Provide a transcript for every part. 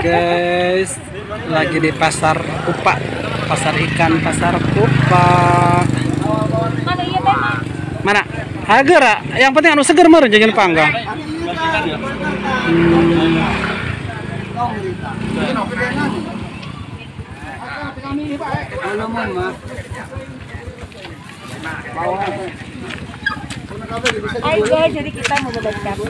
guys, lagi di pasar Kupa, pasar ikan pasar Kupa. Mana? Hager, yang penting anu seger meureun jangan panggang. Hai guys, jadi kita mau berbagi kata.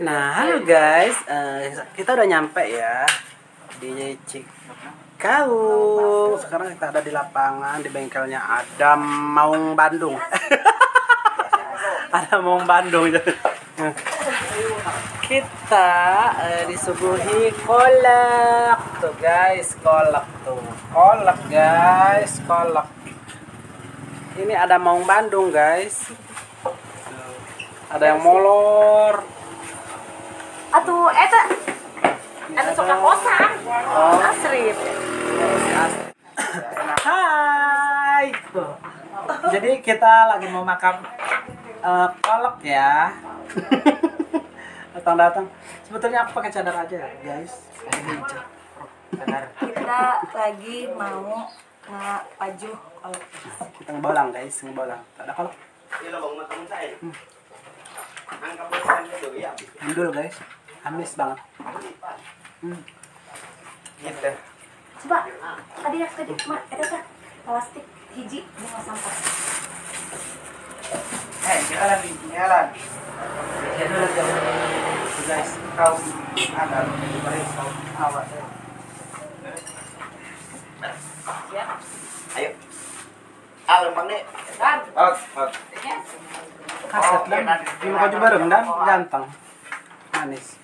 Nah, halo guys, kita udah nyampe ya di Cikau. Sekarang kita ada di lapangan, di bengkelnya Adam Maung Bandung. Ada Maung Bandung. Kita disuguhi kolak tuh guys, kolak tuh, kolak guys, kolak. Ini ada Maung Bandung guys. Ada yang molor. Atuh, eta suka kosan. Asrip. Hai. Jadi kita lagi mau makan kolak ya. Datang. Sebetulnya aku pakai cadar aja guys. Kita lagi mau pajuh kolak. Kita ngebolang guys, ngebolang. Ada kolak. Handul guys. Amis banget. Gitu. Coba, tadi mak, eta plastik hiji bunga sampah. Jalan. Guys, kau ada balik kau awak. Ya. Ayo. Lempang nih. Kan? Kasat dan di muka juga rendang ganteng. Manis.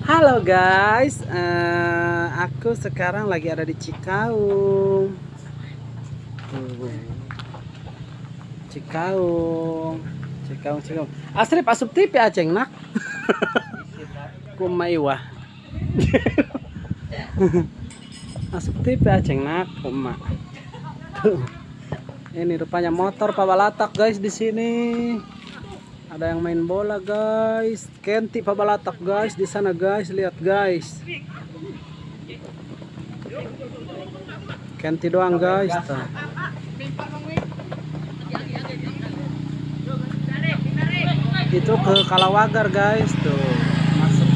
Halo guys, aku sekarang lagi ada di Cikaung. Cikaung. Asri asup TV aceng nak. Kumaiwa. Asup TV aceng nak, kuma. Ini rupanya motor Pak Balatak guys di sini. Ada yang main bola guys. Kenti Pak Balatak guys di sana guys, lihat guys. Kenti doang guys tuh. Itu ke Kalawagar guys tuh. Masuk.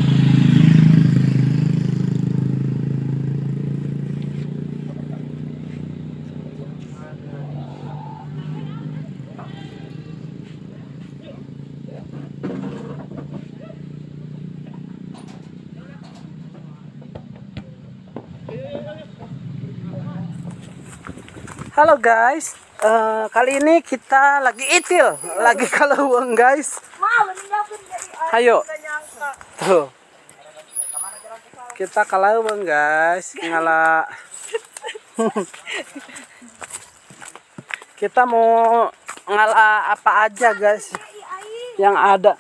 Halo guys, kali ini kita lagi itil, lagi kalauang guys. Ayo, tuh, kita kalauang guys, ngala. Kita mau ngala apa aja guys, yang ada.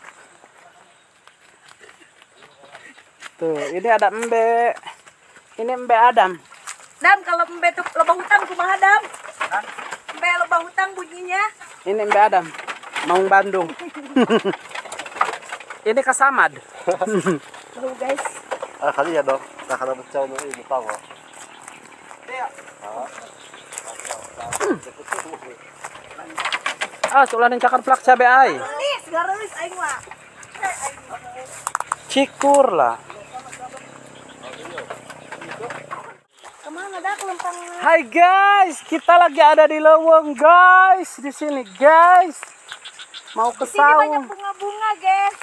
Tuh, ini ada embe, ini embe Adam. Dam, kalau embe tuh lobang hutang kumaha Dam? Embe lobang hutang bunyinya. Ini embe Adam, Maung Bandung. Ini Kasamad. Tuh guys. Kali ya dong, nah kalau pecah mau ibu tahu. Sulah cakar plak cabe ai. Nih, segareus aing mah. Cikur lah. Kemana dah kelempang? Hai guys, kita lagi ada di Leweng guys, di sini guys. Mau ke Di sini banyak saung. bunga-bunga, guys.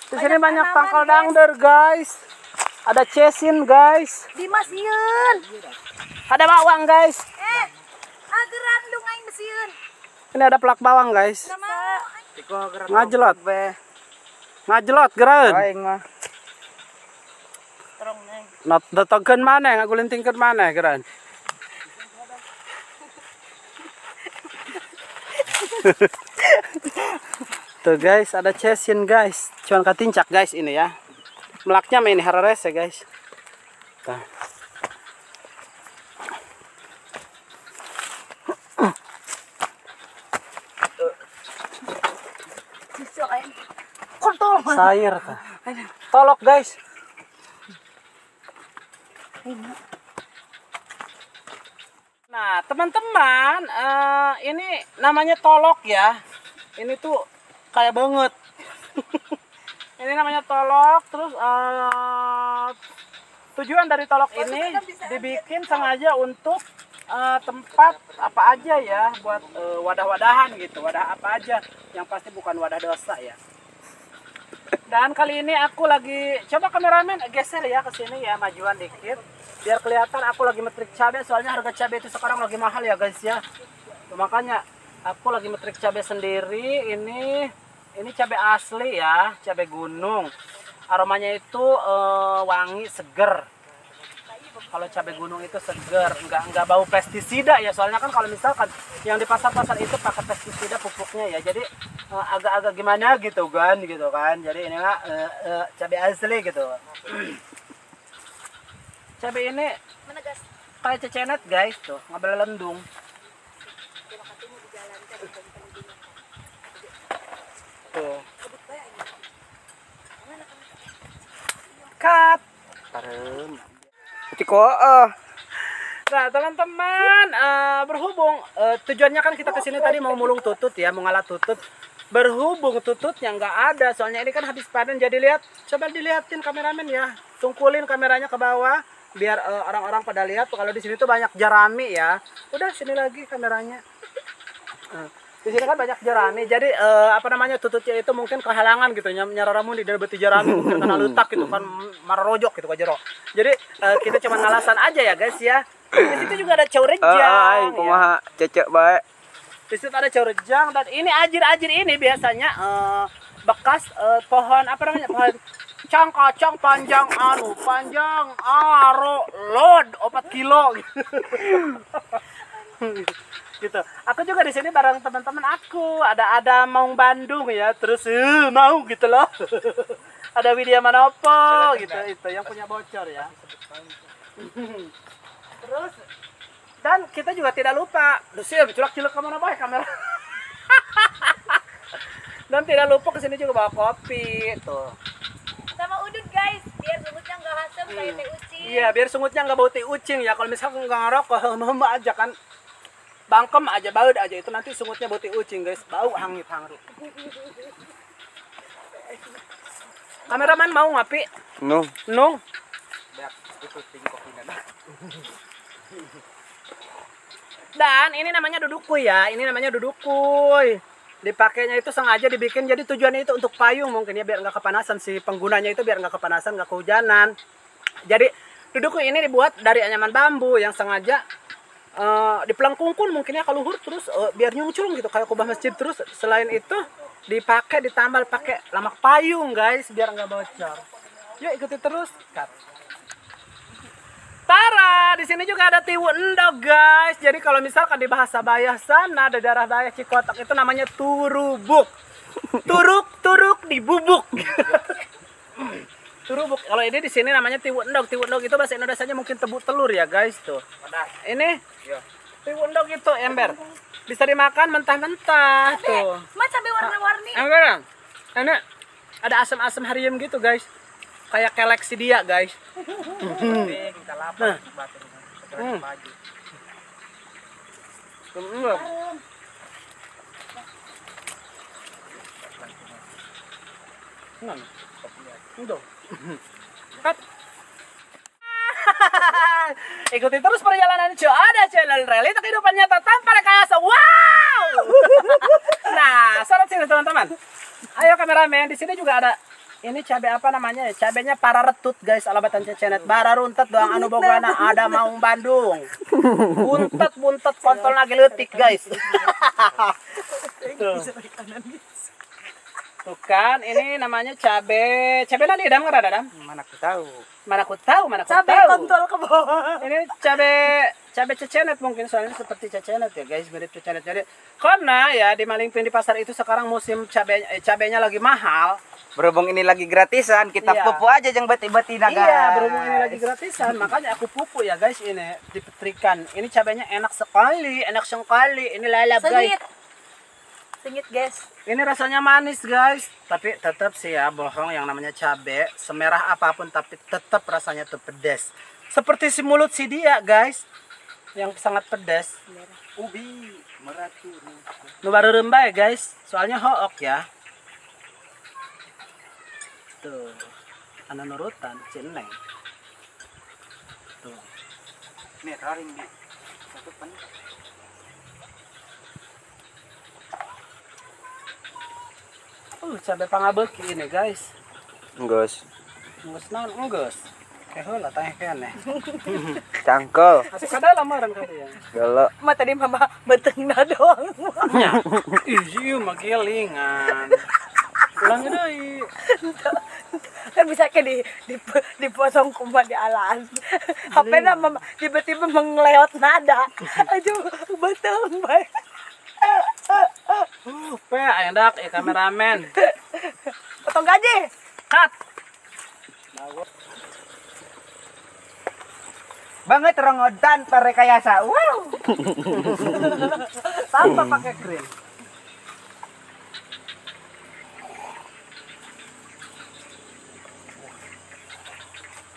Di sini banyak tanaman, pangkal guys. dangder guys. Ada cesin guys. Dimas ieun. Ada bawang guys. Ageran lu aing besieun. Ini ada plak bawang guys. Sama Ngajelot. Ngajelot geran. Aing mah. terong neng. Natatagan mana nga gulintingkan mana keren. Tuh guys, ada cesin guys. Cuman katincak guys ini ya. Melaknya main harares ya guys. Tuh. Kontol. Sayur tuh. Tolok guys. Nah teman-teman, ini namanya tolok ya. Ini tuh kayak banget. Ini namanya tolok. Terus tujuan dari tolok ini dibikin sengaja untuk tempat apa aja ya, buat wadah-wadahan gitu. Wadah apa aja, yang pasti bukan wadah dosa ya. Dan kali ini aku lagi coba kameramen geser ya ke sini ya, majuan dikit biar kelihatan aku lagi metrik cabai, soalnya harga cabai itu sekarang lagi mahal ya guys ya. Makanya aku lagi metrik cabai sendiri. Ini cabai asli ya, cabai gunung. Aromanya itu wangi, seger. Kalau cabai gunung itu seger, enggak bau pestisida ya. Soalnya kan kalau misalkan yang di pasar-pasar itu pakai pestisida pupuknya ya. Jadi agak-agak gimana gitu kan. Jadi ini mah cabai asli gitu. Cabai ini kayak cecenet guys tuh, ngambil lendung. Tuh. Cut. Parem. Nah teman-teman, berhubung tujuannya kan kita kesini tadi mau mulung tutut ya, mau ngalah tutut. Berhubung tututnya nggak ada, soalnya ini kan habis panen. Jadi lihat, coba dilihatin kameramen ya, tungkulin kameranya ke bawah biar orang-orang pada lihat. Kalau di sini tuh banyak jerami ya. Udah sini lagi kameranya. Di sini kan banyak jerami, jadi apa namanya, tututnya itu mungkin kehalangan gitu, nyararamun di dalam beti jerami mungkin karena letak gitu kan, mararojok gitu kajero. Jadi kita cuma ngalasan aja ya guys ya. Di situ juga ada cau rejang. Kumaha cecek baik. Di situ ada cau rejang, dan ini ajir-ajir ini biasanya bekas pohon apa namanya, pohon kacang panjang aro load 4 kilo gitu. Gitu. Aku juga di sini bareng teman-teman aku. Ada Maung Bandung ya, terus mau gitu loh. Ada Widya Manopo gitu, itu yang punya bocor ya. Terus dan kita juga tidak lupa, Lucia cilak-cilak kemana baik kamera. Dan tidak lupa kesini juga bawa kopi tuh. Sama udut guys, biar sungutnya nggak asam kayak teh ucing. Iya, biar sungutnya nggak bau teh ucing ya. Kalau misalkan nggak ngerokok, mau aja kan. Bangkem aja, baut aja, itu nanti sungutnya bau teh ucing guys, bau hangit. Kameraman mau ngapi? No. Dan ini namanya dudukuy ya, ini namanya dudukuy. Dipakainya itu sengaja dibikin, jadi tujuannya itu untuk payung mungkin ya, biar nggak kepanasan, si penggunanya itu biar nggak kepanasan, nggak kehujanan. Jadi dudukuy ini dibuat dari anyaman bambu yang sengaja dipelengkungkun mungkin ya kalau luhur, terus biar nyungculung gitu kayak kubah masjid. Terus selain itu dipakai, ditambal pakai lamak payung guys, biar nggak bocor. Yuk ikuti terus. Tara, di sini juga ada tiwu endog guys. Jadi kalau misalkan di bahasa Bayah sana, ada daerah Bayah Cikotak itu namanya turubuk. Turuk dibubuk. Turubuk. Kalau ini di sini namanya tiwu endog. Tiwu endog itu bahasa Indonesianya mungkin tebu telur ya guys tuh. Ini tiwu endog itu ember. Bisa dimakan mentah-mentah tuh. Mas cabai warna-warni. Ember. Ini ada asam-asam hariem gitu guys. Kayak keleksi dia guys. Ikuti terus perjalanan Ada channel realita kehidupan nyata tanpa rekayasa. Wow. Nah, sorot sini teman-teman. Ayo kameramen, di sini juga ada ini cabai apa namanya ya? Cabainya pararetut guys, alabatan cecenet. Bararuntet doang anu bogana ada Maung Bandung. Buntet kontol lagi leutik guys. Tuh kan, ini namanya cabe. Cabe nadi Adam nggak Adam? Mana aku tahu. Mana aku tahu, mana aku Cabe tahu. kontol ke bawah. Ini cabe cecenet mungkin soalnya seperti cecenet ya guys, mirip cecenet. Jadi karena ya di Malingping di pasar itu sekarang musim cabenya lagi mahal. Berhubung ini lagi gratisan, kita Iya. pupu aja yang beti-beti naga. Iya, berhubung ini lagi gratisan, makanya aku pupuk ya guys ini dipetrikan. Ini cabenya enak sekali. Ini lalap guys. Sengit. Sengit guys. Ini rasanya manis guys, tapi tetap sih ya bohong yang namanya cabe. Semerah apapun tapi tetap rasanya tuh pedas. Seperti si mulut si dia guys, yang sangat pedas. Ubi meratu. Nu baru rembay guys, soalnya hook ya. Tuh, ana nurutan ceneng. Tuh. Nih, raring di. Satu pan. Cabe pangabeuki ini guys. Enggus. Enggeus naon enggeus. Heula teh keneh. Cangkel. Asup ka dalam meureun ka dieu. Gelo. Mah tadi mama betengna doang. Nya. Ih, ieu mah gelingan. Ulang deui. Kan bisa ke dipotong kumpul di alas. HP na mama tiba-tiba mengeleot nada. Aduh, beteng bae. Pe ayeundak kameramen. Potong gaji. Cut. Banget rongodan parekayasa. Wow. Tanpa pakai krim.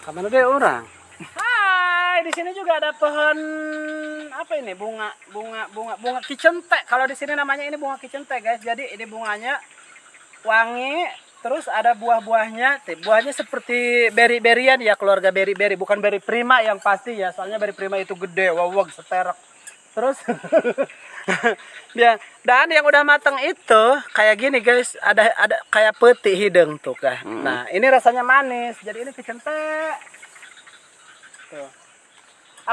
Kamana deh orang? Hai, di sini juga ada pohon apa ini? Bunga kicente. Kalau di sini namanya ini bunga kicente, guys. Jadi ini bunganya wangi, terus ada buah-buahnya. Buahnya seperti beri-berian ya, keluarga beri-beri, bukan beri prima yang pasti ya. Soalnya beri prima itu gede, wawag seterak. Terus ya, dan yang udah matang itu kayak gini guys, ada kayak peti hidung tuh kah. Nah, ini rasanya manis. Jadi ini kicente. Tuh.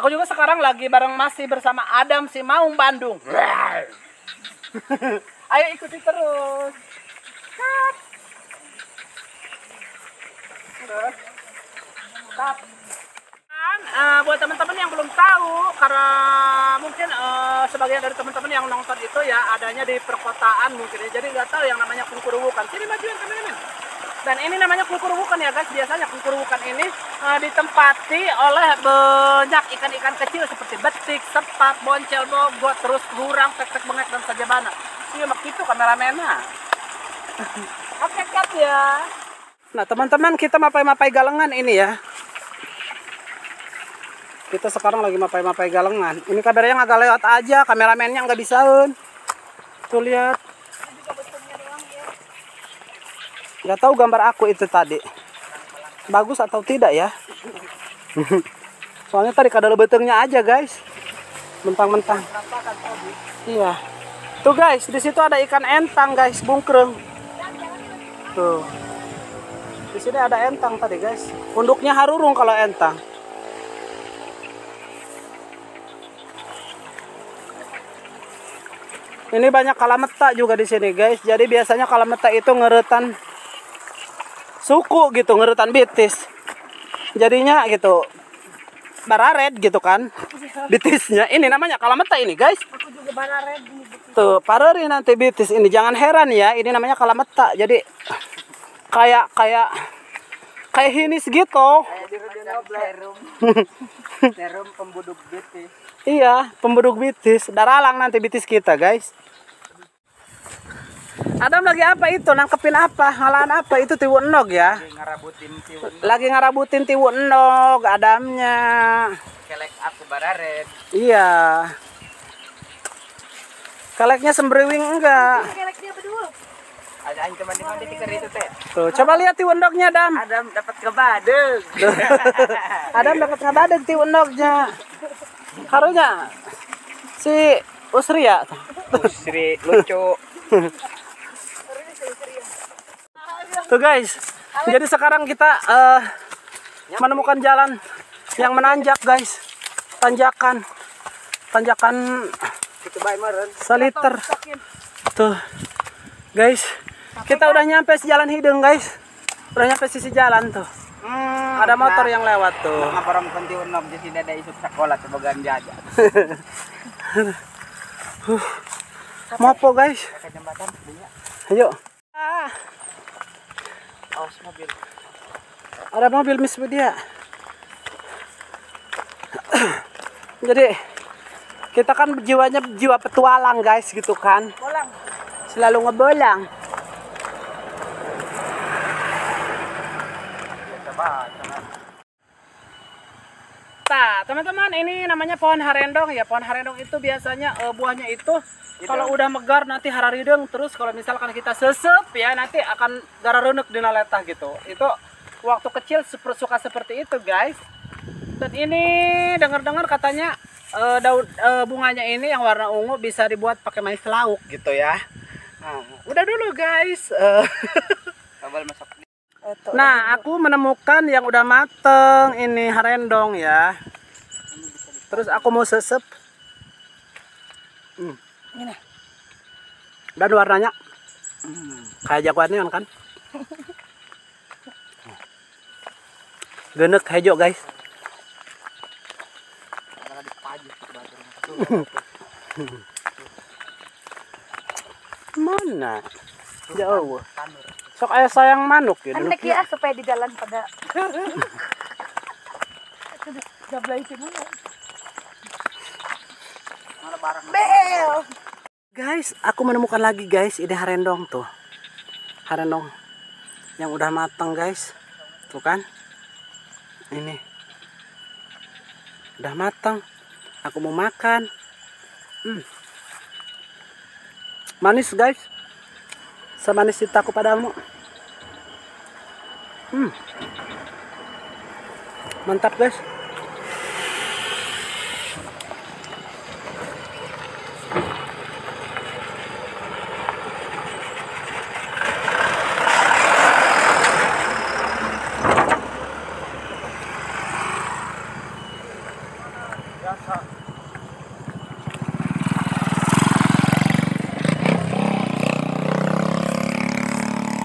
Aku juga sekarang lagi masih bersama Adam si Maung Bandung. Ayo ikuti terus. Cut. Buat teman-teman yang belum tahu, karena mungkin sebagian dari teman-teman yang nonton itu ya adanya di perkotaan mungkin ya, jadi nggak tahu yang namanya Kungkuruwukan. Sini majuin kameramen. Dan ini namanya Kungkuruwukan ya guys. Biasanya Kungkuruwukan ini ditempati oleh banyak ikan-ikan kecil seperti betik, sepat, boncel, bogot, terus gurang, tek-tek bengek dan sajabana. Iya mak itu kameramennya. Oke cut ya. Nah teman-teman, kita mapai-mapai galengan ini ya. Kita sekarang lagi mapai-mapai galengan. Ini kabarnya agak lewat aja, kameramennya nggak bisaun. Tuh lihat. Nggak tahu gambar aku itu tadi. Bagus atau tidak ya? Soalnya tadi kadal betengnya aja guys. Mentang-mentang. Iya. Tuh guys, di situ ada ikan entang guys, bungkreng. Tuh. Di sini ada entang tadi guys. Punduknya harurung kalau entang. Ini banyak kalameta juga di sini guys. Jadi biasanya kalameta itu ngeretan suku gitu, ngeretan bitis. Jadinya gitu barared gitu kan. Bitisnya ini namanya kalameta ini guys. Aku juga barared. Tuh, pareri nanti bitis ini. Jangan heran ya, ini namanya kalameta. Jadi kayak hinis gitu. Serum pembuduk bitis. Iya, pembuduk bitis. Daralang nanti bitis kita, guys. Adam lagi apa itu? Nangkepin apa? Ngalaan apa? Itu tiwu enog ya? Lagi ngarabutin tiwu enog, Adamnya. Kelek aku barared. Iya. Keleknya sembriwing enggak? Keleknya berdua. Ada aing teman di mana tikar itu teh. Tuh, coba lihat tiwu endognya, Adam. Adam dapat kebadeg. Adam dapat ngabadeg tiwu endognya. Karunya si Usri ya? Usri lucu. Tuh guys, jadi sekarang kita menemukan jalan yang menanjak guys. Tanjakan Itu bae meureun. seliter. Tuh guys, Kita udah nyampe sejalan hidung guys. Udah nyampe sisi jalan tuh. Ada motor yang lewat tuh. Mga parang konti unom di sini ada isuk sekolah sebagian jajan. Mopo guys. Ke jembatan punya. Ayo. Awas mobil. Ada mobil Miss Widya. Jadi kita kan jiwanya jiwa petualang guys gitu kan. Bolang. Selalu ngebolang. Nah, teman-teman, ini namanya pohon harendong ya. Pohon harendong itu biasanya buahnya itu kalau udah megar nanti hararideng, terus kalau misalkan kita sesep ya nanti akan gararenek dina letah gitu. Itu waktu kecil suka seperti itu, guys. Dan ini dengar-dengar katanya daun bunganya ini yang warna ungu bisa dibuat pakai mais lauk gitu ya. Nah, udah dulu, guys. Kabel masuk. Nah, aku menemukan yang udah mateng ini harendong ya. Terus aku mau sesep. Ini. Dan warnanya kayak jagoan kan? Genek hijau guys. Mana? Jauh. Sok ayah sayang manuk ya. Kan ya supaya di jalan pada. Sebelah itu mana? Bel. Guys, aku menemukan lagi guys, ini harendong tuh. Harendong yang udah matang guys. Tuh kan? Ini. Udah matang. Aku mau makan. Manis guys. Semanis cintaku padamu. Mantap guys.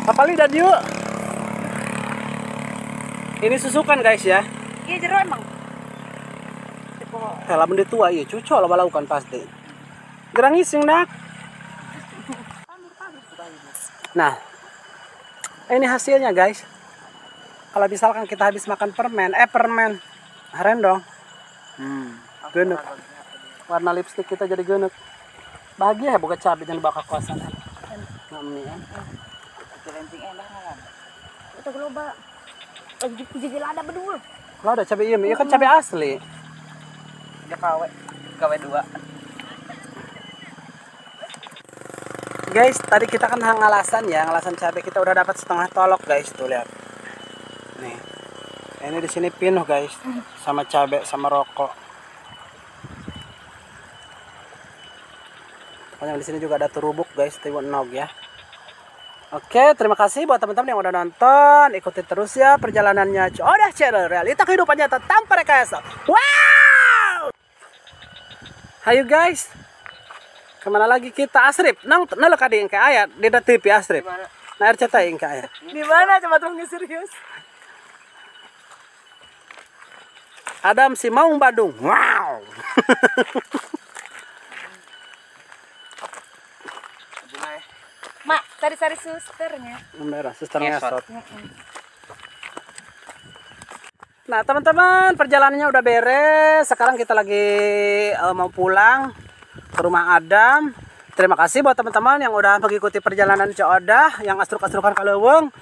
Papali dan yuk. Ini susukan guys ya. Iya jero emang. Kalau benda tua iya cucu lah balaukan pasti. Gerang ising nak. Nah, ini hasilnya guys. Kalau misalkan kita habis makan permen harendong. Genek. Warna lipstik kita jadi genek. Bahagia ya buka cabai dan bakal kuasan. Ngami ya. Celenting enak kan. Itu loba. Jadi ada berdua. Kalau ada cabai iya kan cabai asli. Dia KW 2. Guys, tadi kita kan ngalasan ya, ngalasan cabai kita udah dapat setengah tolok guys, tuh lihat. Nih. Ini di sini penuh guys, sama cabai sama rokok. Pokoknya di sini juga ada terubuk guys, tiwon nog ya. Oke, terima kasih buat teman-teman yang udah nonton. Ikuti terus ya perjalanannya Codah Channel, realita kehidupan nyata tanpa rekayasa. Wow! Hayu guys. Kemana lagi kita? Asrip, nang kadi yang kayak ayat di TV Asrip. Nah, RCTI yang kayak ayat. Di mana coba tuh serius? Adam si Maung Badung. Wow. Mak, cari-cari susternya. Merah, suster ngesot. Nah, teman-teman, perjalanannya udah beres. Sekarang kita lagi mau pulang ke rumah Adam. Terima kasih buat teman-teman yang udah mengikuti perjalanan Codah, yang astruk-astrukan kaleweng.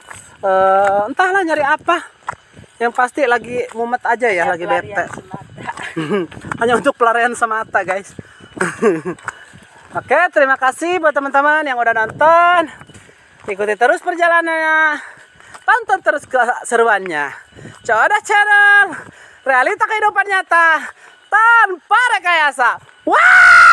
Entahlah nyari apa. Yang pasti lagi mumet aja ya, lagi bete. Hanya untuk pelarian semata, guys. Oke, terima kasih buat teman-teman yang udah nonton. Ikuti terus perjalanannya. Tonton terus keseruannya. Codah Channel, realita kehidupan nyata tanpa rekayasa. Wow!